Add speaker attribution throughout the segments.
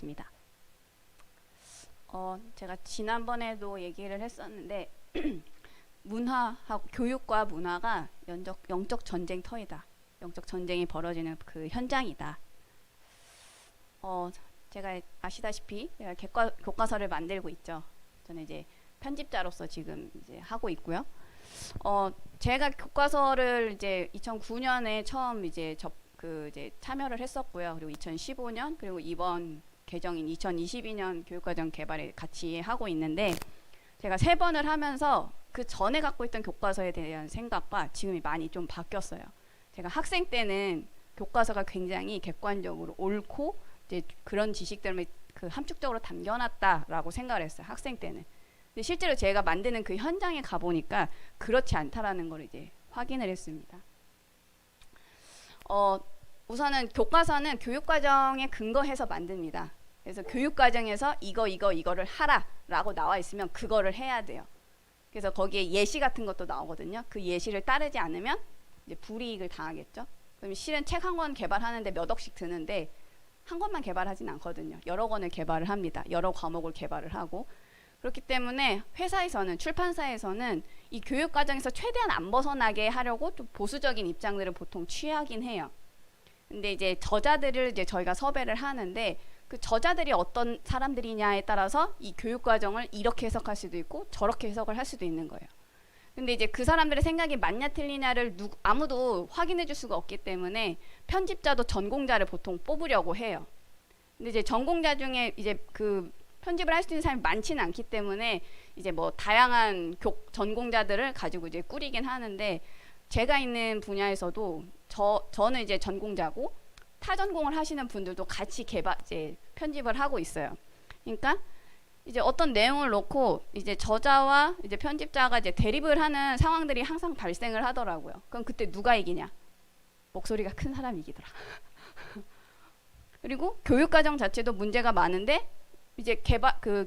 Speaker 1: 있습니다. 제가 지난번에도 얘기를 했었는데 문화하고 교육과 문화가 영적 전쟁터이다. 영적 전쟁이 벌어지는 그 현장이다. 제가 아시다시피 제가 교과서를 만들고 있죠. 저는 이제 편집자로서 지금 이제 하고 있고요. 제가 교과서를 이제 2009년에 처음 이제 이제 참여를 했었고요. 그리고 2015년 그리고 이번 개정인 2022년 교육과정 개발에 같이 하고 있는데 제가 3번을 하면서 그 전에 갖고 있던 교과서에 대한 생각과 지금이 많이 좀 바뀌었어요. 제가 학생 때는 교과서가 굉장히 객관적으로 옳고 이제 그런 지식들을 그 함축적으로 담겨놨다라고 생각을 했어요. 학생 때는. 근데 실제로 제가 만드는 그 현장에 가보니까 그렇지 않다라는 걸 이제 확인을 했습니다. 우선은 교과서는 교육과정에 근거해서 만듭니다. 그래서 교육과정에서 이거를 하라라고 나와 있으면 그거를 해야 돼요. 그래서 거기에 예시 같은 것도 나오거든요. 그 예시를 따르지 않으면 이제 불이익을 당하겠죠. 그럼 실은 책 한 권 개발하는데 몇 억씩 드는데 한 권만 개발하진 않거든요. 여러 권을 개발을 합니다. 여러 과목을 개발을 하고. 그렇기 때문에 회사에서는, 출판사에서는 이 교육과정에서 최대한 안 벗어나게 하려고 좀 보수적인 입장들을 보통 취하긴 해요. 근데 이제 저자들을 이제 저희가 섭외를 하는데 그 저자들이 어떤 사람들이냐에 따라서 이 교육과정을 이렇게 해석할 수도 있고 저렇게 해석을 할 수도 있는 거예요. 근데 이제 그 사람들의 생각이 맞냐 틀리냐를 아무도 확인해 줄 수가 없기 때문에 편집자도 전공자를 보통 뽑으려고 해요. 근데 이제 전공자 중에 이제 그 편집을 할 수 있는 사람이 많지는 않기 때문에 이제 뭐 다양한 전공자들을 가지고 이제 꾸리긴 하는데 제가 있는 분야에서도 저는 이제 전공자고 타 전공을 하시는 분들도 같이 이제 편집을 하고 있어요. 그러니까 이제 어떤 내용을 놓고 이제 저자와 이제 편집자가 이제 대립을 하는 상황들이 항상 발생을 하더라고요. 그럼 그때 누가 이기냐? 목소리가 큰 사람이 이기더라. 그리고 교육과정 자체도 문제가 많은데 이제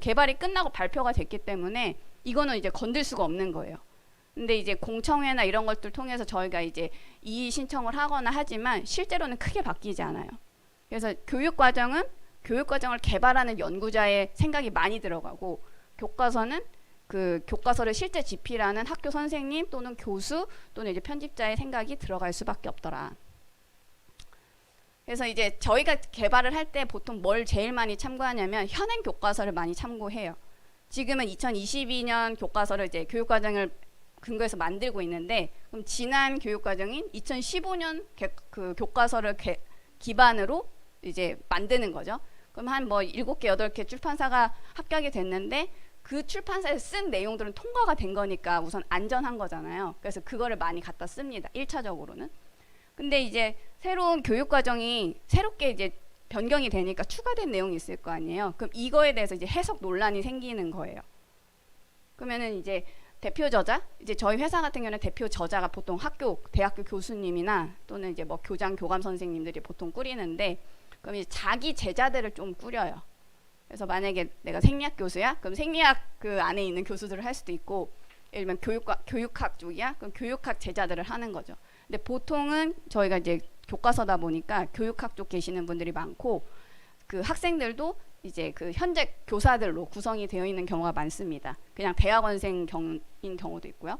Speaker 1: 개발이 끝나고 발표가 됐기 때문에 이거는 이제 건들 수가 없는 거예요. 근데 이제 공청회나 이런 것들 통해서 저희가 이제 이의 신청을 하거나 하지만 실제로는 크게 바뀌지 않아요. 그래서 교육과정을 개발하는 연구자의 생각이 많이 들어가고 교과서는 그 교과서를 실제 집필하는 학교 선생님 또는 교수 또는 이제 편집자의 생각이 들어갈 수밖에 없더라. 그래서 이제 저희가 개발을 할 때 보통 뭘 제일 많이 참고하냐면 현행 교과서를 많이 참고해요. 지금은 2022년 교과서를 이제 교육과정을 근거해서 만들고 있는데 그럼 지난 교육과정인 2015년 그 교과서를 기반으로 이제 만드는 거죠. 그럼 한 뭐 7개, 8개 출판사가 합격이 됐는데 그 출판사에서 쓴 내용들은 통과가 된 거니까 우선 안전한 거잖아요. 그래서 그거를 많이 갖다 씁니다. 1차적으로는. 근데 이제 새로운 교육과정이 새롭게 이제 변경이 되니까 추가된 내용이 있을 거 아니에요. 그럼 이거에 대해서 이제 해석 논란이 생기는 거예요. 그러면은 이제 대표 저자, 이제 저희 회사 같은 경우는 대표 저자가 보통 대학교 교수님이나 또는 이제 뭐 교장, 교감 선생님들이 보통 꾸리는데 그럼 이제 자기 제자들을 좀 꾸려요. 그래서 만약에 내가 생리학 교수야? 그럼 생리학 그 안에 있는 교수들을 할 수도 있고 예를 들면 교육학 쪽이야? 그럼 교육학 제자들을 하는 거죠. 근데 보통은 저희가 이제 교과서다 보니까 교육학 쪽 계시는 분들이 많고 그 학생들도 이제 그 현재 교사들로 구성이 되어 있는 경우가 많습니다. 그냥 대학원생인 경우도 있고요.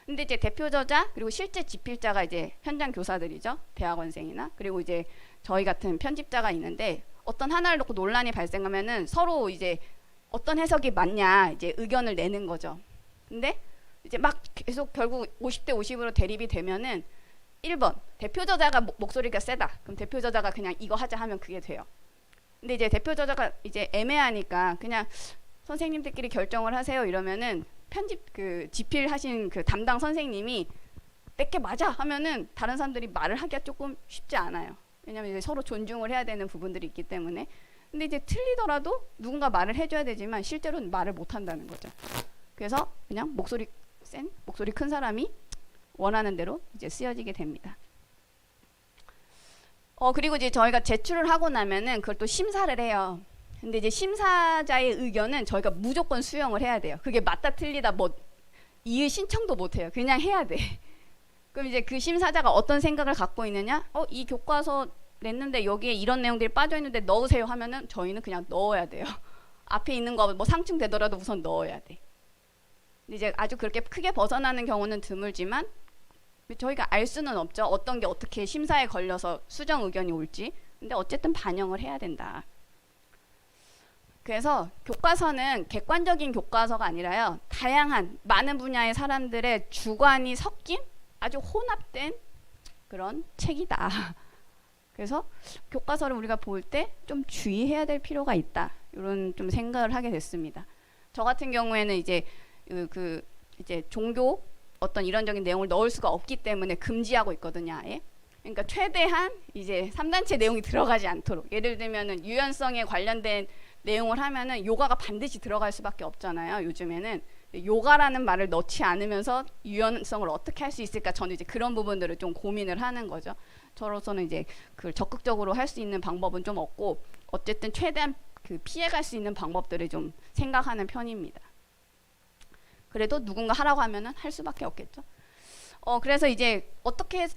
Speaker 1: 근데 이제 대표 저자 그리고 실제 집필자가 이제 현장 교사들이죠. 대학원생이나 그리고 이제 저희 같은 편집자가 있는데 어떤 하나를 놓고 논란이 발생하면은 서로 이제 어떤 해석이 맞냐 이제 의견을 내는 거죠. 근데 이제 막 계속 결국 50대 50으로 대립이 되면은 1번 대표 저자가 목소리가 세다. 그럼 대표 저자가 그냥 이거 하자 하면 그게 돼요. 근데 이제 대표 저자가 이제 애매하니까 그냥 선생님들끼리 결정을 하세요 이러면은 집필하신 그 담당 선생님이 내게 맞아 하면은 다른 사람들이 말을 하기가 조금 쉽지 않아요. 왜냐면 이제 서로 존중을 해야 되는 부분들이 있기 때문에. 근데 이제 틀리더라도 누군가 말을 해줘야 되지만 실제로는 말을 못 한다는 거죠. 그래서 그냥 목소리 큰 사람이 원하는 대로 이제 쓰여지게 됩니다. 그리고 이제 저희가 제출을 하고 나면은 그걸 또 심사를 해요. 근데 이제 심사자의 의견은 저희가 무조건 수용을 해야 돼요. 그게 맞다 틀리다 뭐 이의 신청도 못 해요. 그냥 해야 돼. 그럼 이제 그 심사자가 어떤 생각을 갖고 있느냐? 이 교과서 냈는데 여기에 이런 내용들이 빠져 있는데 넣으세요 하면은 저희는 그냥 넣어야 돼요. 앞에 있는 거 뭐 상충되더라도 우선 넣어야 돼. 근데 이제 아주 그렇게 크게 벗어나는 경우는 드물지만 저희가 알 수는 없죠. 어떤 게 어떻게 심사에 걸려서 수정 의견이 올지. 근데 어쨌든 반영을 해야 된다. 그래서 교과서는 객관적인 교과서가 아니라요. 다양한 많은 분야의 사람들의 주관이 섞인 아주 혼합된 그런 책이다. 그래서 교과서를 우리가 볼 때 좀 주의해야 될 필요가 있다. 이런 좀 생각을 하게 됐습니다. 저 같은 경우에는 이제 이제 종교 어떤 이런적인 내용을 넣을 수가 없기 때문에 금지하고 있거든요. 아예. 그러니까 최대한 이제 3단체 내용이 들어가지 않도록. 예를 들면은 유연성에 관련된 내용을 하면은 요가가 반드시 들어갈 수밖에 없잖아요. 요즘에는 요가라는 말을 넣지 않으면서 유연성을 어떻게 할 수 있을까? 저는 이제 그런 부분들을 좀 고민을 하는 거죠. 저로서는 이제 그 적극적으로 할 수 있는 방법은 좀 없고 어쨌든 최대한 그 피해갈 수 있는 방법들을 좀 생각하는 편입니다. 그래도 누군가 하라고 하면은 할 수밖에 없겠죠. 그래서 이제 어떻게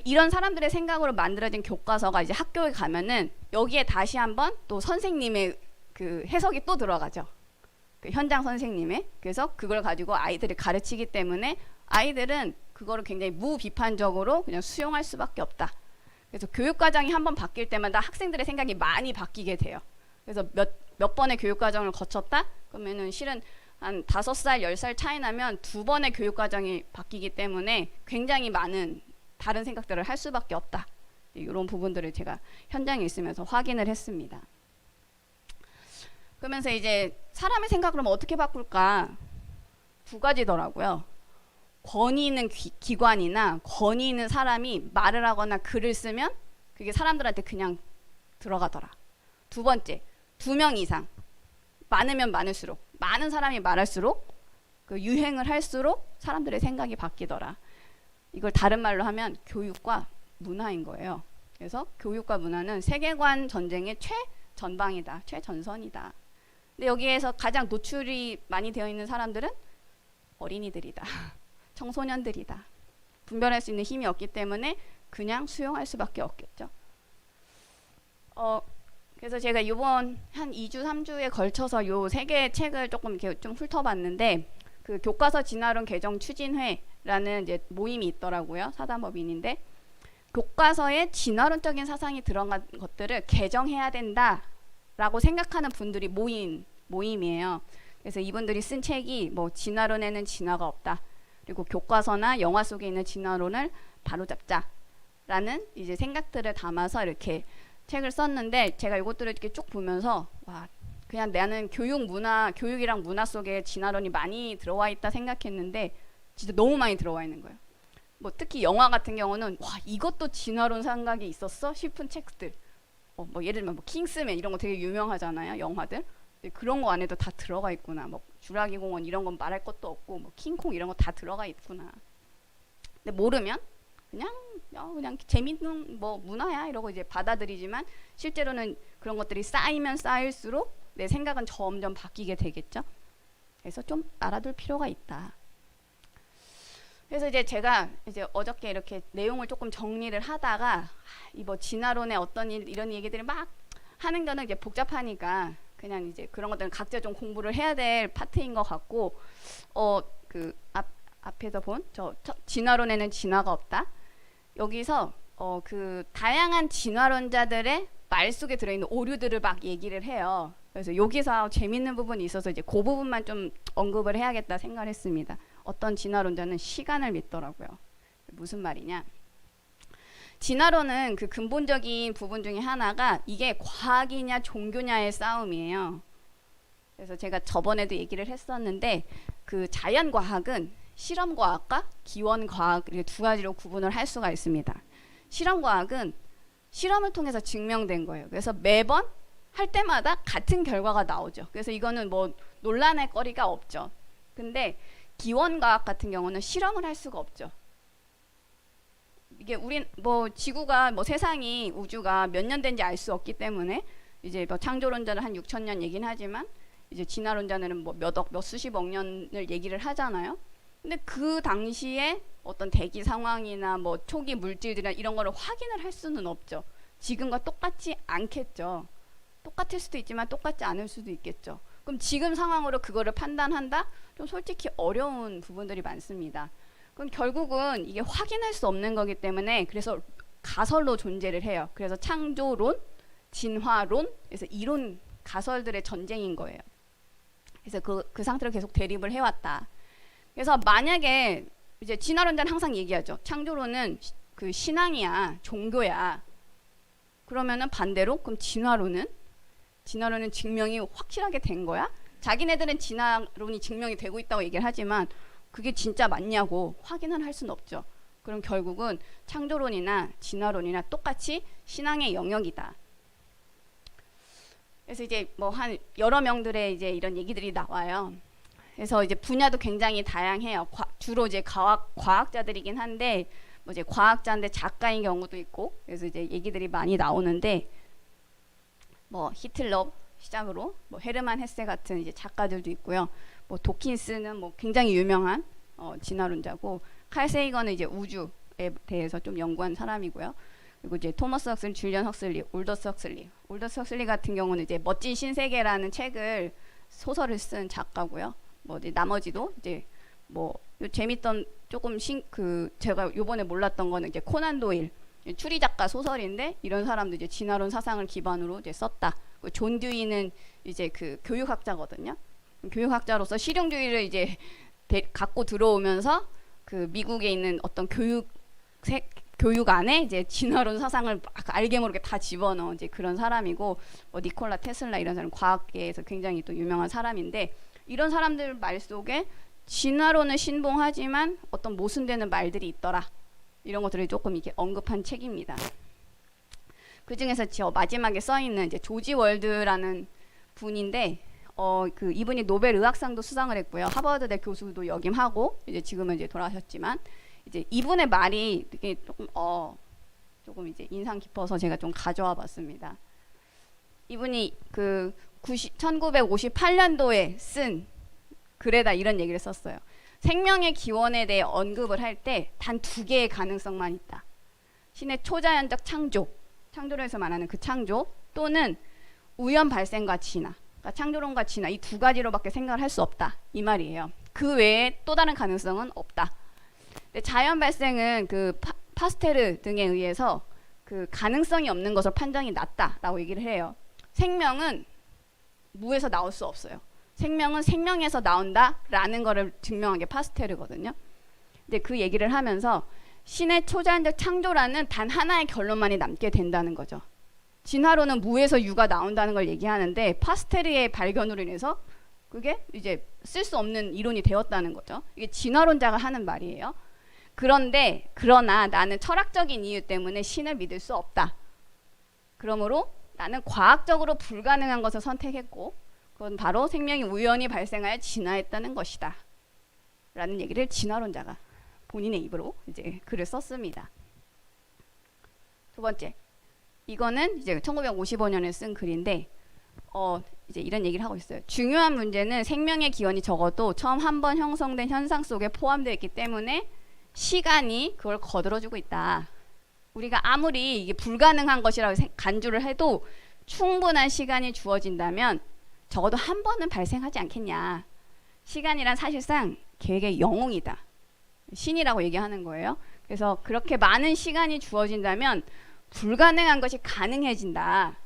Speaker 1: 이런 사람들의 생각으로 만들어진 교과서가 이제 학교에 가면은 여기에 다시 한번 또 선생님의 그 해석이 또 들어가죠. 그 현장 선생님의. 그래서 그걸 가지고 아이들을 가르치기 때문에 아이들은 그거를 굉장히 무비판적으로 그냥 수용할 수밖에 없다. 그래서 교육과정이 한번 바뀔 때마다 학생들의 생각이 많이 바뀌게 돼요. 그래서 몇 번의 교육과정을 거쳤다? 그러면은 실은 한 5살, 10살 차이 나면 2번의 교육과정이 바뀌기 때문에 굉장히 많은 다른 생각들을 할 수밖에 없다. 이런 부분들을 제가 현장에 있으면서 확인을 했습니다. 그러면서 이제 사람의 생각을 그럼 어떻게 바꿀까? 2가지더라고요. 권위 있는 기관이나 권위 있는 사람이 말을 하거나 글을 쓰면 그게 사람들한테 그냥 들어가더라. 2번째, 2명 이상. 많으면 많을수록, 많은 사람이 말할수록 그 유행을 할수록 사람들의 생각이 바뀌더라. 이걸 다른 말로 하면 교육과 문화인 거예요. 그래서 교육과 문화는 세계관 전쟁의 최전방이다. 최전선이다. 근데 여기에서 가장 노출이 많이 되어 있는 사람들은 어린이들이다. 청소년들이다. 분별할 수 있는 힘이 없기 때문에 그냥 수용할 수밖에 없겠죠. 그래서 제가 이번 한 2주, 3주에 걸쳐서 요 3개의 책을 조금 이렇게 좀 훑어봤는데 그 교과서 진화론 개정 추진회라는 이제 모임이 있더라고요. 사단법인인데 교과서에 진화론적인 사상이 들어간 것들을 개정해야 된다라고 생각하는 분들이 모인 모임이에요. 그래서 이분들이 쓴 책이 뭐 진화론에는 진화가 없다. 그리고 교과서나 영화 속에 있는 진화론을 바로잡자라는 이제 생각들을 담아서 이렇게 책을 썼는데 제가 이것들을 이렇게 쭉 보면서 와 그냥 나는 교육이랑 문화 속에 진화론이 많이 들어와 있다 생각했는데 진짜 너무 많이 들어와 있는 거예요. 뭐 특히 영화 같은 경우는 와 이것도 진화론 생각이 있었어 싶은 책들. 뭐 예를 들면 뭐 킹스맨 이런 거 되게 유명하잖아요. 영화들. 그런 거 안에도 다 들어가 있구나. 뭐 주라기 공원 이런 건 말할 것도 없고 뭐 킹콩 이런 거 다 들어가 있구나. 근데 모르면 그냥 재밌는 뭐 문화야 이러고 이제 받아들이지만 실제로는 그런 것들이 쌓이면 쌓일수록 내 생각은 점점 바뀌게 되겠죠. 그래서 좀 알아둘 필요가 있다. 그래서 이제 제가 이제 어저께 이렇게 내용을 조금 정리를 하다가 이 뭐 진화론의 어떤 이런 얘기들을 막 하는 거는 이제 복잡하니까 그냥 이제 그런 것들은 각자 좀 공부를 해야 될 파트인 것 같고 그 앞에서 본 저 진화론에는 진화가 없다. 여기서 그 다양한 진화론자들의 말 속에 들어있는 오류들을 막 얘기를 해요. 그래서 여기서 재밌는 부분이 있어서 이제 그 부분만 좀 언급을 해야겠다 생각을 했습니다. 어떤 진화론자는 시간을 믿더라고요. 무슨 말이냐? 진화론은 그 근본적인 부분 중에 하나가 이게 과학이냐 종교냐의 싸움이에요. 그래서 제가 저번에도 얘기를 했었는데 그 자연과학은 실험과학과 기원과학 이렇게 2가지로 구분을 할 수가 있습니다. 실험과학은 실험을 통해서 증명된 거예요. 그래서 매번 할 때마다 같은 결과가 나오죠. 그래서 이거는 뭐 논란의 거리가 없죠. 근데 기원과학 같은 경우는 실험을 할 수가 없죠. 이게 우린 뭐 지구가 뭐 세상이 우주가 몇 년 된지 알 수 없기 때문에 이제 뭐 창조론자는 한 6,000년 얘기는 하지만 이제 진화론자는 뭐 몇 수십억 년을 얘기를 하잖아요. 근데 그 당시에 어떤 대기 상황이나 뭐 초기 물질들이나 이런 거를 확인을 할 수는 없죠. 지금과 똑같지 않겠죠. 똑같을 수도 있지만 똑같지 않을 수도 있겠죠. 그럼 지금 상황으로 그거를 판단한다? 좀 솔직히 어려운 부분들이 많습니다. 그럼 결국은 이게 확인할 수 없는 거기 때문에 그래서 가설로 존재를 해요. 그래서 창조론, 진화론, 그래서 이론 가설들의 전쟁인 거예요. 그래서 그 상태로 계속 대립을 해왔다. 그래서 만약에 이제 진화론자는 항상 얘기하죠. 창조론은 그 신앙이야, 종교야. 그러면은 반대로 그럼 진화론은 증명이 확실하게 된 거야? 자기네들은 진화론이 증명이 되고 있다고 얘기를 하지만 그게 진짜 맞냐고 확인을 할 수는 없죠. 그럼 결국은 창조론이나 진화론이나 똑같이 신앙의 영역이다. 그래서 이제 뭐 한 여러 명들의 이제 이런 얘기들이 나와요. 그래서 이제 분야도 굉장히 다양해요. 주로 이제 과학자들이긴 한데 뭐 이제 과학자인데 작가인 경우도 있고 그래서 이제 얘기들이 많이 나오는데 뭐 히틀러 시작으로 뭐 헤르만 헤세 같은 이제 작가들도 있고요. 뭐 도킨스는 뭐 굉장히 유명한 진화론자고 칼 세이건은 이제 우주에 대해서 좀 연구한 사람이고요. 그리고 이제 토머스 헉슬리, 줄리언 헉슬리, 올더스 헉슬리 같은 경우는 이제 멋진 신세계라는 책을 소설을 쓴 작가고요. 뭐 이제 나머지도 이제 뭐 재밌던 조금 제가 요번에 몰랐던 거는 이제 코난 도일 추리 작가 소설인데 이런 사람도 이제 진화론 사상을 기반으로 이제 썼다. 존 듀이는 이제 그 교육학자거든요. 교육학자로서 실용주의를 이제 갖고 들어오면서 그 미국에 있는 어떤 교육 안에 이제 진화론 사상을 막 알게 모르게 다 집어넣은 이제 그런 사람이고 뭐 니콜라 테슬라 이런 사람 과학계에서 굉장히 또 유명한 사람인데 이런 사람들 말 속에 진화론을 신봉하지만 어떤 모순되는 말들이 있더라. 이런 것들을 조금 이렇게 언급한 책입니다. 그 중에서 저 마지막에 써 있는 이제 조지 월드라는 분인데 이분이 노벨 의학상도 수상을 했고요. 하버드대 교수도 역임하고 이제 지금은 이제 돌아가셨지만 이제 이분의 말이 되게 조금 이제 인상 깊어서 제가 좀 가져와 봤습니다. 이분이 1958년도에 쓴 글에다 이런 얘기를 썼어요. 생명의 기원에 대해 언급을 할 때 단 두 개의 가능성만 있다. 신의 초자연적 창조론에서 말하는 그 창조 또는 우연 발생과 진화. 그러니까 창조론과 진화 이 두 가지로밖에 생각을 할 수 없다. 이 말이에요. 그 외에 또 다른 가능성은 없다. 근데 자연 발생은 그 파스테르 등에 의해서 그 가능성이 없는 것으로 판정이 났다라고 얘기를 해요. 생명은 무에서 나올 수 없어요. 생명은 생명에서 나온다라는 거를 증명한 게 파스테르거든요. 근데 그 얘기를 하면서 신의 초자연적 창조라는 단 하나의 결론만이 남게 된다는 거죠. 진화론은 무에서 유가 나온다는 걸 얘기하는데 파스테르의 발견으로 인해서 그게 이제 쓸 수 없는 이론이 되었다는 거죠. 이게 진화론자가 하는 말이에요. 그러나 나는 철학적인 이유 때문에 신을 믿을 수 없다. 그러므로 나는 과학적으로 불가능한 것을 선택했고 그건 바로 생명이 우연히 발생하여 진화했다는 것이다. 라는 얘기를 진화론자가 본인의 입으로 이제 글을 썼습니다. 두 번째, 이거는 이제 1955년에 쓴 글인데 이제 이런 얘기를 하고 있어요. 중요한 문제는 생명의 기원이 적어도 처음 한 번 형성된 현상 속에 포함되어 있기 때문에 시간이 그걸 거들어주고 있다. 우리가 아무리 이게 불가능한 것이라고 간주를 해도 충분한 시간이 주어진다면 적어도 한 번은 발생하지 않겠냐. 시간이란 사실상 계획의 영웅이다. 신이라고 얘기하는 거예요. 그래서 그렇게 많은 시간이 주어진다면 불가능한 것이 가능해진다.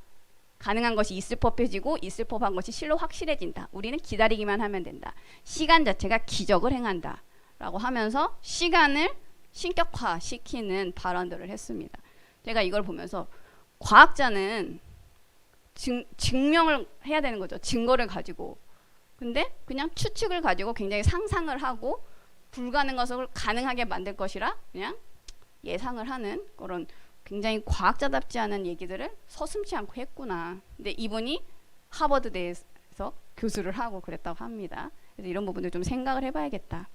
Speaker 1: 가능한 것이 있을 법해지고 있을 법한 것이 실로 확실해진다. 우리는 기다리기만 하면 된다. 시간 자체가 기적을 행한다. 라고 하면서 시간을 신격화시키는 발언들을 했습니다. 제가 이걸 보면서 과학자는 증명을 해야 되는 거죠. 증거를 가지고. 근데 그냥 추측을 가지고 굉장히 상상을 하고 불가능한 것을 가능하게 만들 것이라 그냥 예상을 하는 그런 굉장히 과학자답지 않은 얘기들을 서슴지 않고 했구나. 근데 이분이 하버드대에서 교수를 하고 그랬다고 합니다. 그래서 이런 부분들 좀 생각을 해봐야겠다.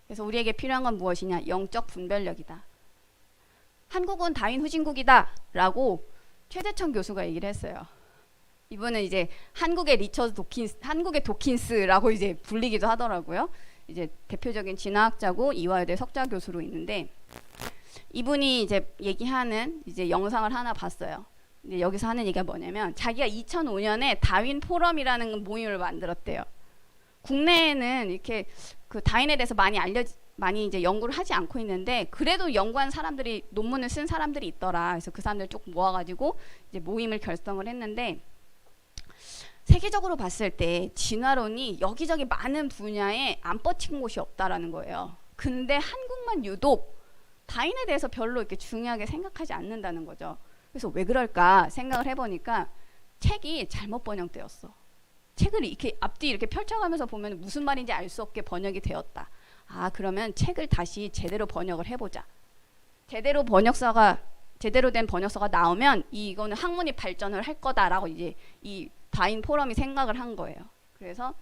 Speaker 1: 그래서 우리에게 필요한 건 무엇이냐? 영적 분별력이다. 한국은 다윈 후진국이다 라고 최재천 교수가 얘기를 했어요. 이분은 이제 한국의 도킨스라고 이제 불리기도 하더라고요. 이제 대표적인 진화학자고 이화여대 석좌 교수로 있는데 이분이 이제 얘기하는 이제 영상을 하나 봤어요. 근데 여기서 하는 얘기가 뭐냐면 자기가 2005년에 다윈 포럼이라는 모임을 만들었대요. 국내에는 이렇게 그 다윈에 대해서 많이 이제 연구를 하지 않고 있는데 그래도 연구한 사람들이 논문을 쓴 사람들이 있더라. 그래서 그 사람들 쭉 모아가지고 이제 모임을 결성을 했는데 세계적으로 봤을 때 진화론이 여기저기 많은 분야에 안 뻗친 곳이 없다라는 거예요. 근데 한국만 유독 다윈에 대해서 별로 이렇게 중요하게 생각하지 않는다는 거죠. 그래서 왜 그럴까 생각을 해보니까 책이 잘못 번역되었어. 책을 이렇게 앞뒤 이렇게 펼쳐가면서 보면 무슨 말인지 알 수 없게 번역이 되었다. 아, 그러면 책을 다시 제대로 번역을 해보자. 제대로 된 번역서가 나오면 이거는 학문이 발전을 할 거다라고 이제 이 다윈 포럼이 생각을 한 거예요. 그래서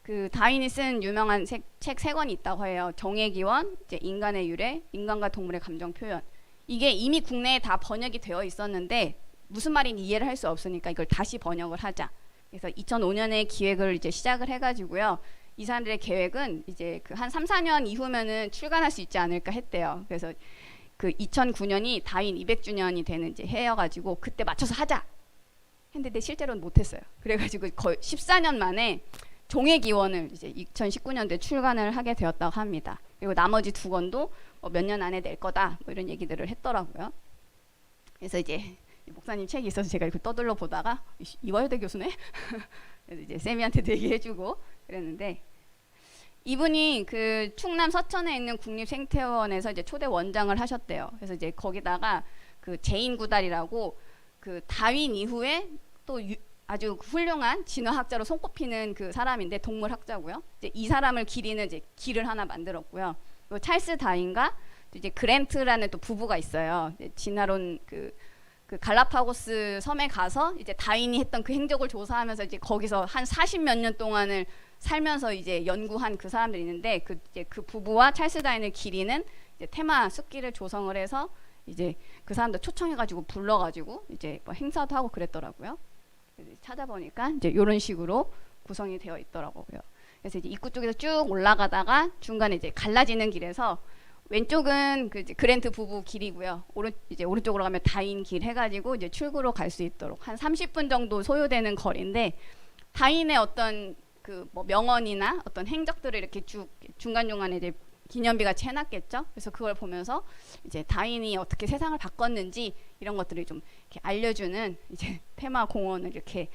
Speaker 1: 그 다윈이 쓴 유명한 책 세 권이 있다고 해요. 정의 기원, 이제 인간의 유래, 인간과 동물의 감정 표현. 이게 이미 국내에 다 번역이 되어 있었는데 무슨 말인지 이해를 할 수 없으니까 이걸 다시 번역을 하자. 그래서 2005년에 기획을 이제 시작을 해가지고요. 이 사람들의 계획은 이제 그 한 3, 4년 이후면은 출간할 수 있지 않을까 했대요. 그래서 그 2009년이 다윈 200주년이 되는 이제 해여가지고 그때 맞춰서 하자. 했는데 실제로는 못했어요. 그래가지고 거의 14년 만에 종의 기원을 이제 2019년도에 출간을 하게 되었다고 합니다. 그리고 나머지 두 권도 몇 년 안에 낼 거다. 뭐 이런 얘기들을 했더라고요. 그래서 이제 목사님 책이 있어서 제가 이렇게 떠들러 보다가 이화여대 교수네? 그래서 이제 쌤이한테도 얘기해주고 그랬는데 이분이 그 충남 서천에 있는 국립생태원에서 이제 초대 원장을 하셨대요. 그래서 이제 거기다가 그 제인구달이라고 그 다윈 이후에 또 아주 훌륭한 진화학자로 손꼽히는 그 사람인데 동물학자고요. 이제 이 사람을 기리는 이제 길을 하나 만들었고요. 또 찰스 다윈과 이제 그랜트라는 또 부부가 있어요. 진화론 그 갈라파고스 섬에 가서 이제 다윈이 했던 그 행적을 조사하면서 이제 거기서 한 40몇 년 동안을 살면서 이제 연구한 그 사람들이 있는데 이제 그 부부와 찰스 다윈을 기리는 이제 테마 숲길을 조성을 해서 이제 그 사람들 초청해가지고 불러가지고 이제 뭐 행사도 하고 그랬더라고요. 찾아보니까 이제 이런 식으로 구성이 되어 있더라고요. 그래서 이제 입구 쪽에서 쭉 올라가다가 중간에 이제 갈라지는 길에서 왼쪽은 그 그랜트 부부 길이고요. 이제 오른쪽으로 가면 다윈 길 해가지고 이제 출구로 갈 수 있도록 한 30분 정도 소요되는 거리인데 다윈의 어떤 그 뭐 명언이나 어떤 행적들을 이렇게 쭉 중간중간에 이제 기념비 같이 해놨겠죠. 그래서 그걸 보면서 이제 다윈이 어떻게 세상을 바꿨는지 이런 것들을 좀 이렇게 알려주는 이제 테마 공원을 이렇게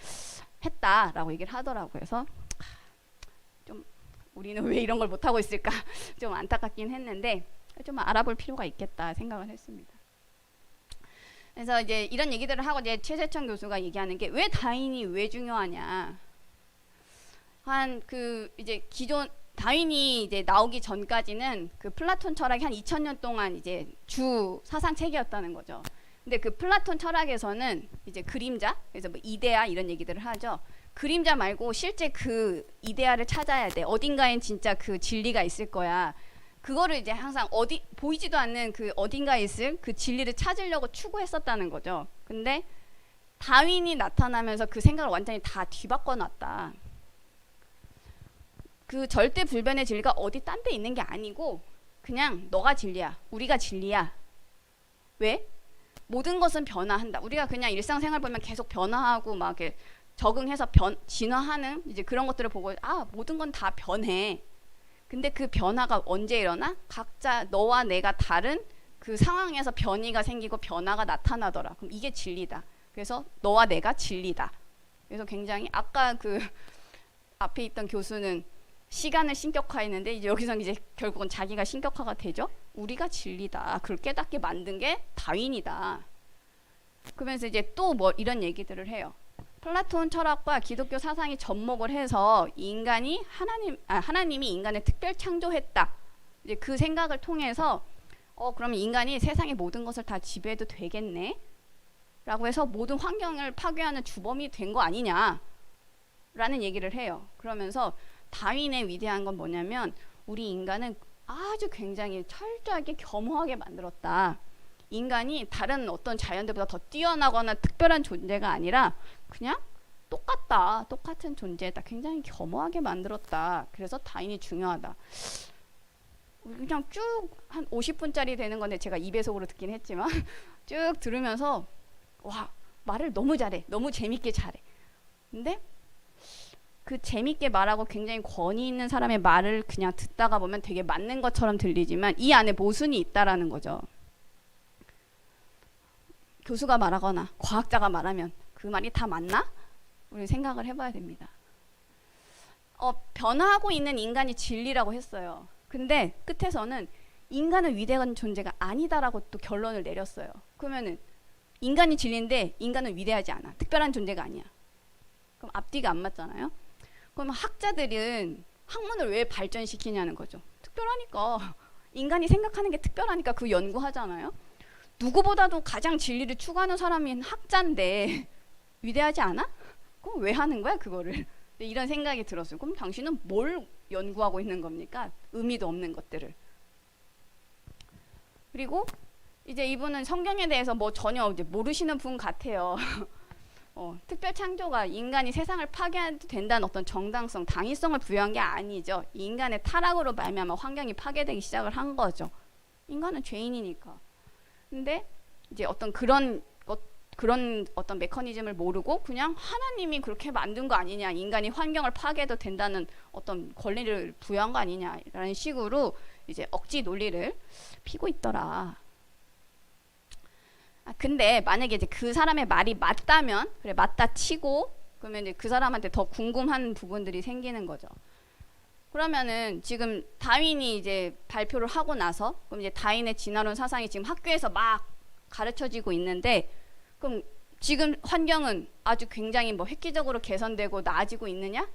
Speaker 1: 했다라고 얘기를 하더라고요. 그래서 좀 우리는 왜 이런 걸 못하고 있을까 좀 안타깝긴 했는데 좀 알아볼 필요가 있겠다 생각을 했습니다. 그래서 이제 이런 얘기들을 하고 이제 최재천 교수가 얘기하는 게 왜 다윈이 왜 중요하냐. 한 그 이제 기존 다윈이 이제 나오기 전까지는 그 플라톤 철학이 한 2000년 동안 이제 주 사상 책이었다는 거죠. 근데 그 플라톤 철학에서는 이제 그림자, 그래서 뭐 이데아 이런 얘기들을 하죠. 그림자 말고 실제 그 이데아를 찾아야 돼. 어딘가엔 진짜 그 진리가 있을 거야. 그거를 이제 항상 보이지도 않는 그 어딘가에 있을 그 진리를 찾으려고 추구했었다는 거죠. 근데 다윈이 나타나면서 그 생각을 완전히 다 뒤바꿔 놨다. 그 절대 불변의 진리가 어디 딴 데 있는 게 아니고 그냥 너가 진리야. 우리가 진리야. 왜? 모든 것은 변화한다. 우리가 그냥 일상생활 보면 계속 변화하고 막 이렇게 적응해서 진화하는 이제 그런 것들을 보고 모든 건 다 변해. 근데 그 변화가 언제 일어나? 각자 너와 내가 다른 그 상황에서 변이가 생기고 변화가 나타나더라. 그럼 이게 진리다. 그래서 너와 내가 진리다. 그래서 굉장히 아까 그 앞에 있던 교수는 시간을 신격화했는데 이제 여기서 이제 결국은 자기가 신격화가 되죠. 우리가 진리다. 그걸 깨닫게 만든 게 다윈이다. 그러면서 이제 또 뭐 이런 얘기들을 해요. 플라톤 철학과 기독교 사상이 접목을 해서 인간이 하나님이 인간을 특별 창조했다. 이제 그 생각을 통해서 그러면 인간이 세상의 모든 것을 다 지배해도 되겠네. 라고 해서 모든 환경을 파괴하는 주범이 된 거 아니냐. 라는 얘기를 해요. 그러면서 다윈의 위대한 건 뭐냐면 우리 인간은 아주 굉장히 철저하게 겸허하게 만들었다. 인간이 다른 어떤 자연들보다 더 뛰어나거나 특별한 존재가 아니라 그냥 똑같은 존재다. 굉장히 겸허하게 만들었다. 그래서 다윈이 중요하다. 그냥 쭉 한 50분짜리 되는 건데 제가 2배속으로 듣긴 했지만 쭉 들으면서 와, 말을 너무 잘해. 너무 재밌게 잘해. 근데 그 재밌게 말하고 굉장히 권위 있는 사람의 말을 그냥 듣다가 보면 되게 맞는 것처럼 들리지만 이 안에 모순이 있다라는 거죠. 교수가 말하거나 과학자가 말하면 그 말이 다 맞나? 우리 생각을 해봐야 됩니다. 변화하고 있는 인간이 진리라고 했어요. 근데 끝에서는 인간은 위대한 존재가 아니다라고 또 결론을 내렸어요. 그러면은 인간이 진리인데 인간은 위대하지 않아. 특별한 존재가 아니야. 그럼 앞뒤가 안 맞잖아요. 그럼 학자들은 학문을 왜 발전시키냐는 거죠. 특별하니까. 인간이 생각하는 게 특별하니까 그 연구하잖아요. 누구보다도 가장 진리를 추구하는 사람이 학자인데 위대하지 않아? 그럼 왜 하는 거야 그거를? 이런 생각이 들었어요. 그럼 당신은 뭘 연구하고 있는 겁니까? 의미도 없는 것들을. 그리고 이제 이분은 성경에 대해서 뭐 전혀 이제 모르시는 분 같아요. 특별 창조가 인간이 세상을 파괴해도 된다는 어떤 정당성, 당위성을 부여한 게 아니죠. 인간의 타락으로 말미암아 환경이 파괴되기 시작을 한 거죠. 인간은 죄인이니까. 근데 이제 어떤 그런 어떤 메커니즘을 모르고 그냥 하나님이 그렇게 만든 거 아니냐, 인간이 환경을 파괴해도 된다는 어떤 권리를 부여한 거 아니냐라는 식으로 이제 억지 논리를 피고 있더라. 근데 만약에 이제 그 사람의 말이 맞다면, 그래 맞다 치고, 그러면 이제 그 사람한테 더 궁금한 부분들이 생기는 거죠. 그러면은 지금 다윈이 이제 발표를 하고 나서, 그럼 이제 다윈의 진화론 사상이 지금 학교에서 막 가르쳐지고 있는데, 그럼 지금 환경은 아주 굉장히 뭐 획기적으로 개선되고 나아지고 있느냐?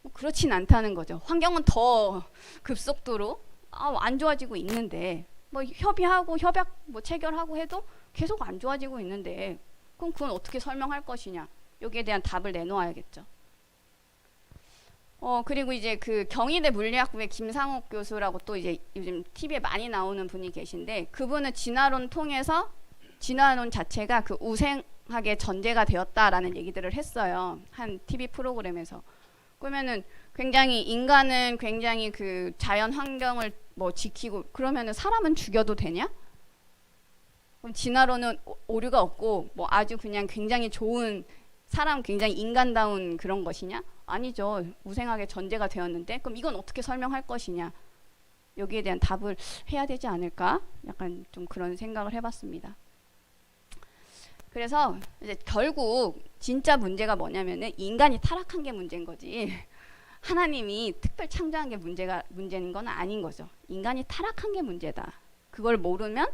Speaker 1: 뭐 그렇진 않다는 거죠. 환경은 더 급속도로 안 좋아지고 있는데, 뭐 협의하고 협약 뭐 체결하고 해도 계속 안 좋아지고 있는데, 그럼 그건 어떻게 설명할 것이냐? 여기에 대한 답을 내놓아야겠죠. 그리고 이제 그 경희대 물리학부의 김상욱 교수라고 또 이제 요즘 TV에 많이 나오는 분이 계신데, 그분은 진화론 통해서 진화론 자체가 그 우생학의 전제가 되었다라는 얘기들을 했어요. 한 TV 프로그램에서. 그러면은 굉장히 인간은 굉장히 그 자연 환경을 뭐 지키고, 그러면은 사람은 죽여도 되냐? 그럼 진화론은 오류가 없고 뭐 아주 그냥 굉장히 좋은 사람, 굉장히 인간다운 그런 것이냐? 아니죠. 우생학의 전제가 되었는데, 그럼 이건 어떻게 설명할 것이냐? 여기에 대한 답을 해야 되지 않을까? 약간 좀 그런 생각을 해봤습니다. 그래서 이제 결국 진짜 문제가 뭐냐면은 인간이 타락한 게 문제인 거지, 하나님이 특별 창조한 게 문제인 건 아닌 거죠. 인간이 타락한 게 문제다. 그걸 모르면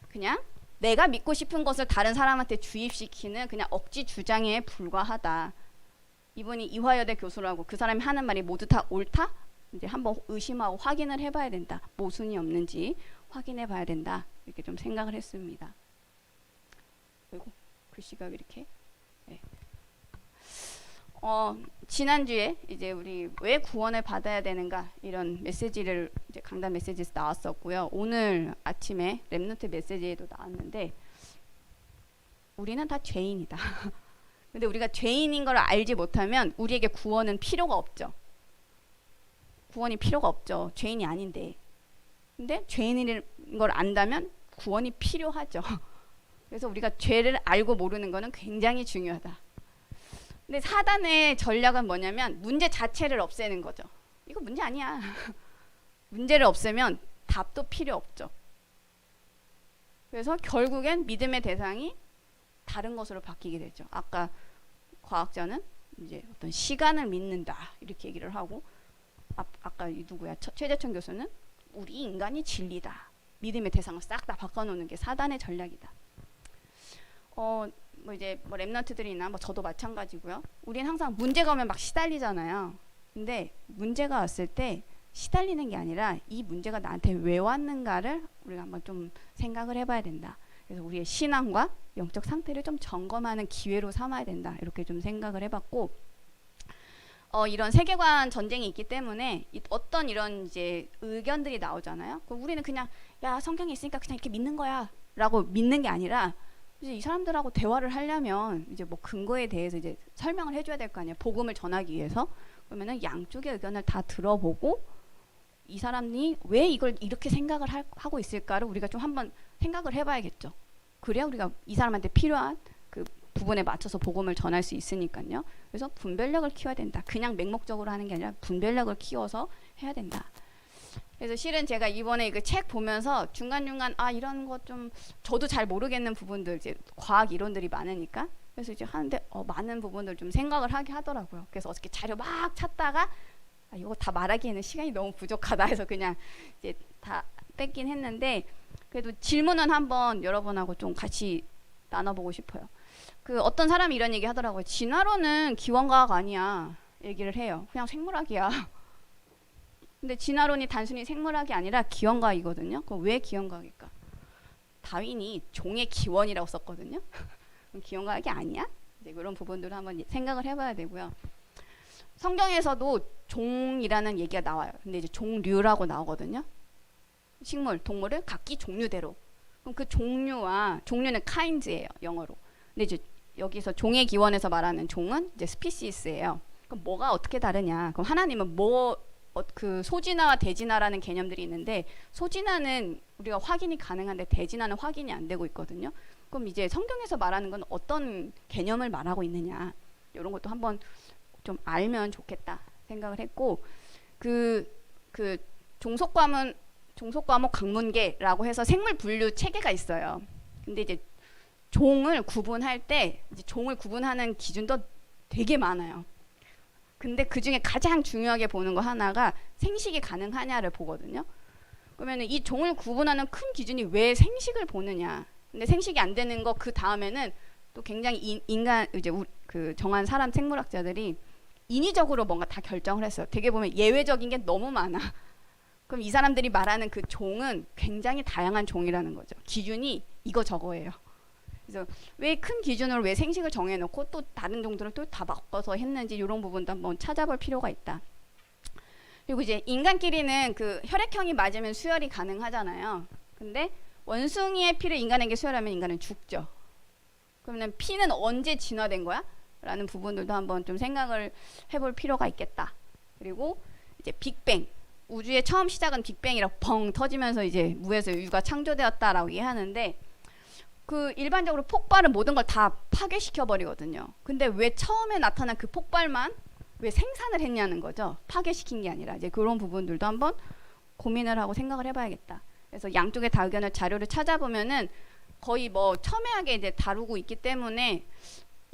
Speaker 1: 그냥 내가 믿고 싶은 것을 다른 사람한테 주입시키는 그냥 억지 주장에 불과하다. 이분이 이화여대 교수라고 그 사람이 하는 말이 모두 다 옳다? 이제 한번 의심하고 확인을 해봐야 된다. 모순이 없는지 확인해봐야 된다. 이렇게 좀 생각을 했습니다. 그리고 글씨가 왜 이렇게? 네. 지난주에 이제 우리 왜 구원을 받아야 되는가 이런 메시지를 이제 강단 메시지에서 나왔었고요. 오늘 아침에 랩노트 메시지에도 나왔는데, 우리는 다 죄인이다. 근데 우리가 죄인인 걸 알지 못하면 우리에게 구원은 필요가 없죠. 구원이 필요가 없죠. 죄인이 아닌데. 근데 죄인인 걸 안다면 구원이 필요하죠. 그래서 우리가 죄를 알고 모르는 거는 굉장히 중요하다. 근데 사단의 전략은 뭐냐면 문제 자체를 없애는 거죠. 이거 문제 아니야. 문제를 없애면 답도 필요 없죠. 그래서 결국엔 믿음의 대상이 다른 것으로 바뀌게 되죠. 아까 과학자는 이제 어떤 시간을 믿는다 이렇게 얘기를 하고, 아까 누구야? 최재천 교수는 우리 인간이 진리다. 믿음의 대상을 싹 다 바꿔놓는 게 사단의 전략이다. 뭐 이제 뭐 랩런트들이나 뭐 저도 마찬가지고요. 우리는 항상 문제가 오면 막 시달리잖아요. 근데 문제가 왔을 때 시달리는 게 아니라 이 문제가 나한테 왜 왔는가를 우리가 한번 좀 생각을 해봐야 된다. 그래서 우리의 신앙과 영적 상태를 좀 점검하는 기회로 삼아야 된다. 이렇게 좀 생각을 해봤고, 이런 세계관 전쟁이 있기 때문에 어떤 이런 이제 의견들이 나오잖아요. 그럼 우리는 그냥 야 성경에 있으니까 그냥 이렇게 믿는 거야라고 믿는 게 아니라, 이제 이 사람들하고 대화를 하려면 이제 뭐 근거에 대해서 이제 설명을 해줘야 될 거 아니에요. 복음을 전하기 위해서. 그러면은 양쪽의 의견을 다 들어보고 이 사람이 왜 이걸 이렇게 생각을 하고 있을까를 우리가 좀 한번 생각을 해봐야겠죠. 그래야 우리가 이 사람한테 필요한 그 부분에 맞춰서 복음을 전할 수 있으니까요. 그래서 분별력을 키워야 된다. 그냥 맹목적으로 하는 게 아니라 분별력을 키워서 해야 된다. 그래서 실은 제가 이번에 그 책 보면서 중간중간 이런 거 좀 저도 잘 모르겠는 부분들, 이제 과학 이론들이 많으니까 그래서 이제 하는데 많은 부분들 좀 생각을 하게 하더라고요. 그래서 어저께 자료 막 찾다가 이거 다 말하기에는 시간이 너무 부족하다 해서 그냥 이제 다 뺐긴 했는데, 그래도 질문은 한번 여러분하고 좀 같이 나눠보고 싶어요. 그 어떤 사람이 이런 얘기 하더라고요. 진화론은 기원과학 아니야 얘기를 해요. 그냥 생물학이야. 근데 진화론이 단순히 생물학이 아니라 기원과학이거든요. 그럼 왜 기원과학일까? 다윈이 종의 기원이라고 썼거든요. 그럼 기원과학이 아니야? 이제 그런 부분들을 한번 생각을 해봐야 되고요. 성경에서도 종이라는 얘기가 나와요. 근데 이제 종류라고 나오거든요. 식물, 동물을 각기 종류대로. 그럼 그 종류는 kinds예요, 영어로. 근데 이제 여기서 종의 기원에서 말하는 종은 이제 species예요. 그럼 뭐가 어떻게 다르냐? 그럼 하나님은 그 소진화와 대진화라는 개념들이 있는데, 소진화는 우리가 확인이 가능한데 대진화는 확인이 안 되고 있거든요. 그럼 이제 성경에서 말하는 건 어떤 개념을 말하고 있느냐, 이런 것도 한번 좀 알면 좋겠다 생각을 했고, 그 종속과목 강문계라고 해서 생물 분류 체계가 있어요. 근데 이제 종을 구분할 때 이제 종을 구분하는 기준도 되게 많아요. 근데 그 중에 가장 중요하게 보는 거 하나가 생식이 가능하냐를 보거든요. 그러면 이 종을 구분하는 큰 기준이 왜 생식을 보느냐. 근데 생식이 안 되는 거 그 다음에는 또 굉장히 인간 이제 그 정한 사람 생물학자들이 인위적으로 뭔가 다 결정을 했어요. 되게 보면 예외적인 게 너무 많아. 그럼 이 사람들이 말하는 그 종은 굉장히 다양한 종이라는 거죠. 기준이 이거 저거예요. 그래서 왜 큰 기준으로 왜 생식을 정해놓고 또 다른 종들을 또 다 바꿔서 했는지 이런 부분도 한번 찾아볼 필요가 있다. 그리고 이제 인간끼리는 그 혈액형이 맞으면 수혈이 가능하잖아요. 근데 원숭이의 피를 인간에게 수혈하면 인간은 죽죠. 그러면 피는 언제 진화된 거야? 라는 부분들도 한번 좀 생각을 해볼 필요가 있겠다. 그리고 이제 빅뱅, 우주의 처음 시작은 빅뱅이라고 펑 터지면서 이제 무에서 유가 창조되었다라고 얘기하는데, 그 일반적으로 폭발은 모든 걸 다 파괴시켜 버리거든요. 근데 왜 처음에 나타난 그 폭발만 왜 생산을 했냐는 거죠. 파괴시킨 게 아니라. 이제 그런 부분들도 한번 고민을 하고 생각을 해봐야겠다. 그래서 양쪽의 다 의견을 자료를 찾아보면은 거의 뭐 첨예하게 이제 다루고 있기 때문에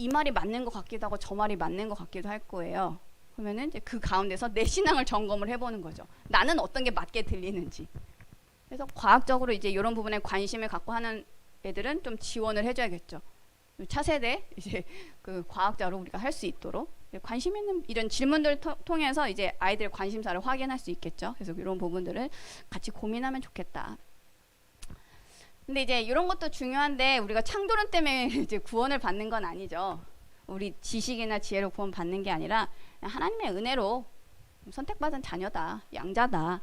Speaker 1: 이 말이 맞는 것 같기도 하고 저 말이 맞는 것 같기도 할 거예요. 그러면은 이제 그 가운데서 내 신앙을 점검을 해보는 거죠. 나는 어떤 게 맞게 들리는지. 그래서 과학적으로 이제 이런 부분에 관심을 갖고 하는 애들은 좀 지원을 해줘야겠죠. 차세대 이제 그 과학자로 우리가 할 수 있도록 관심 있는 이런 질문들을 통해서 이제 아이들의 관심사를 확인할 수 있겠죠. 그래서 이런 부분들을 같이 고민하면 좋겠다. 근데 이제 이런 것도 중요한데 우리가 창조론 때문에 이제 구원을 받는 건 아니죠. 우리 지식이나 지혜로 구원 받는 게 아니라 하나님의 은혜로 선택받은 자녀다, 양자다.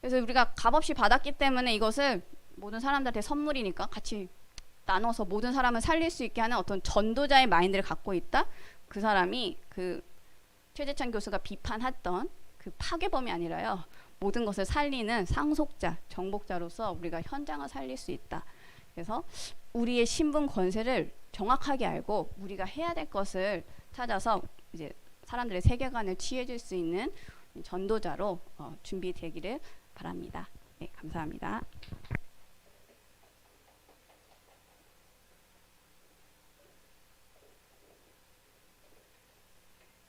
Speaker 1: 그래서 우리가 값없이 받았기 때문에 이것을 모든 사람들한테 선물이니까 같이 나눠서 모든 사람을 살릴 수 있게 하는 어떤 전도자의 마인드를 갖고 있다. 그 사람이 그 최재천 교수가 비판했던 그 파괴범이 아니라요, 모든 것을 살리는 상속자, 정복자로서 우리가 현장을 살릴 수 있다. 그래서 우리의 신분 권세를 정확하게 알고 우리가 해야 될 것을 찾아서 이제 사람들의 세계관을 취해줄 수 있는 전도자로 준비되기를 바랍니다. 네, 감사합니다.